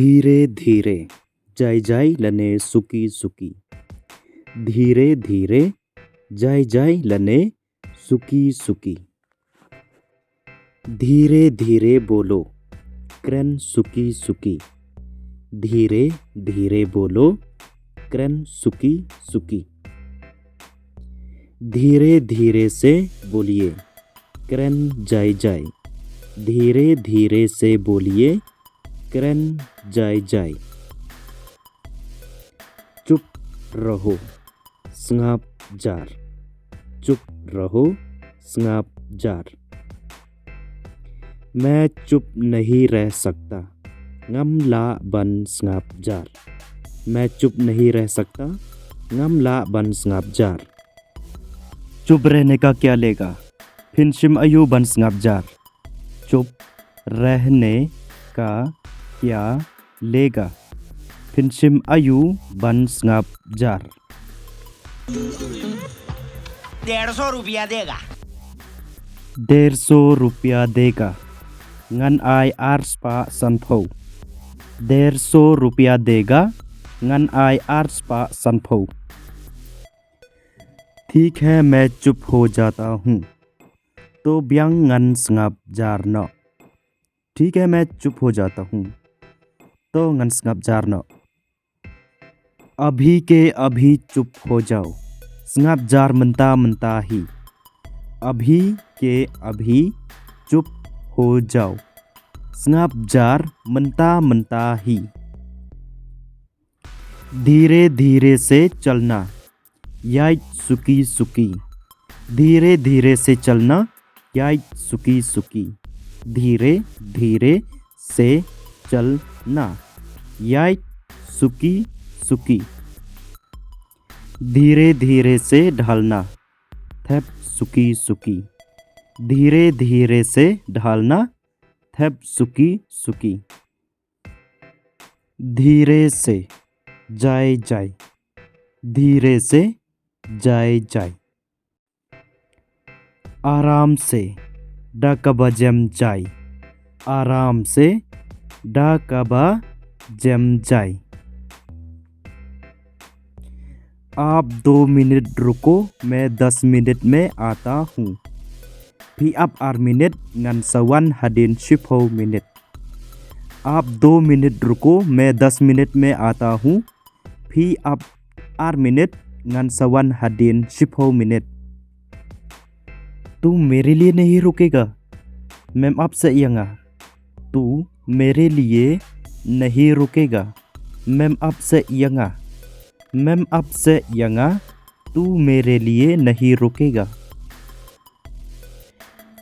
धीरे धीरे जाय जाय लने सुकी सुकी। धीरे धीरे जाय जाय लने सुकी सुकी। धीरे धीरे बोलो क्रन सुकी सुकी। धीरे धीरे बोलो क्रन सुकी सुकी। धीरे धीरे से बोलिए क्रन जाय जाय। धीरे धीरे से बोलिए क्रन जाय जाय। चुप रहो संगाप जार। चुप रहो संगाप जार। मैं चुप नहीं रह सकता ngam la ban sngap jar। मैं चुप नहीं रह सकता ngam la ban sngap jar। चुप रहने का क्या लेगा फिनशिम अयु बन sngap jar। चुप रहने का क्या लेगा फिनशिम अयु बन sngap jar। 150 रुपया देगा। 150 रुपया देगा ngन आई आर्स पा संफो। 150 रुपया देगा ngन आई आर्स पा संफो। ठीक है मैं चुप हो जाता हूँ तो ब्यांग ngन sngap jar न। ठीक है मैं चुप हो जाता हूँ तो ngन sngap jar न। अभी के अभी चुप हो जाओ sngap jar mentah mentah ही। अभी के अभी चुप हो जाओ sngap jar mentah mentah ही। धीरे धीरे से चलना याय सुकी सुकी। धीरे धीरे से चलना याय सुकी सुकी। धीरे धीरे से चलना याय सुकी सुकी। धीरे धीरे से ढालना थेप सुकी सुकी। धीरे धीरे से ढालना थेप सुकी सुकी। धीरे से जाय जाय। धीरे से जाय जाय। आराम से डा कबा जम जाय। आराम से डा कबा जम जाय। आप 2 मिनट रुको मैं 10 मिनट में आता हूँ। भी आप 8 मिनट ngन sawan hadin 10 मिनट। आप 2 मिनट रुको मैं 10 मिनट में आता हूँ। भी आप 8 मिनट ngन sawan hadin 10 मिनट। तू मेरे लिए नहीं रुकेगा मैम आपसे यंगा। तू मेरे लिए नहीं रुकेगा मैम आपसे यंगा। मैम आपसे यंगा तू मेरे लिए नहीं रुकेगा।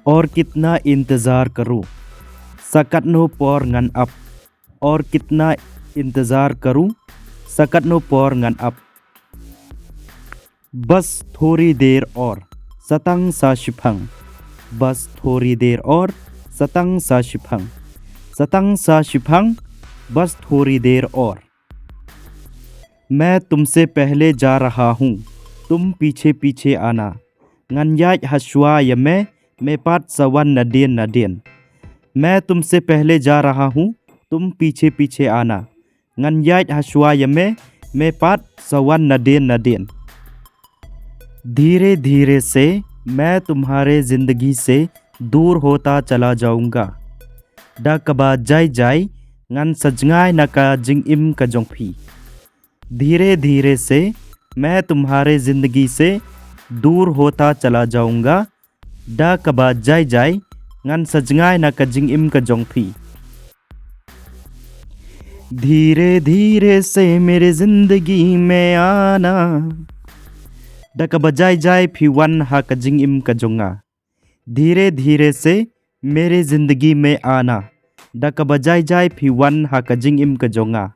और कितना इंतज़ार करूं सकतनो पर ngन अप। और कितना इंतज़ार करूं सकतनो पर ngन अप। बस थोड़ी देर और सतंग सा शिफंग। बस थोड़ी देर और सतंग सा शिफंग। सतंग सा शिफंग बस थोड़ी देर और। मैं तुमसे पहले जा रहा हूँ तुम पीछे पीछे आना ngन याय हशवा यमे मैं पात सवन नदेन नदेन। मैं तुमसे पहले जा रहा हूँ तुम पीछे पीछे आना ngन याय हशवा यमे मैं पात सवन नदेन नदेन। धीरे धीरे से मैं तुम्हारे जिंदगी से दूर होता चला जाऊंगा डा कबा जाय जाय ngन सजंगाय नका जिंग इम का जोंगफी। धीरे धीरे से मैं तुम्हारे जिंदगी से दूर होता चला जाऊंगा डा कबा जाय जाय ngन सजंगाय नका जिंग इम का जोंगफी। धीरे धीरे से मेरे जिंदगी में आना डा कबा जाय जाय फी वन हा का जिंग इम का जोंगा। धीरे धीरे से मेरे जिंदगी में आना डा कबा जाय जाय फी वन हा का जिंग इम का जोंगा।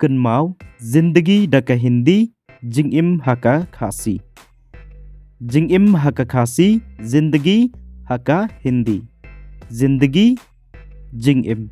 कनमाव जिंदगी डका हिंदी जिंग इम हका खासी। जिंग इम हका खासी जिंदगी हका हिंदी। जिंदगी जिंग इम।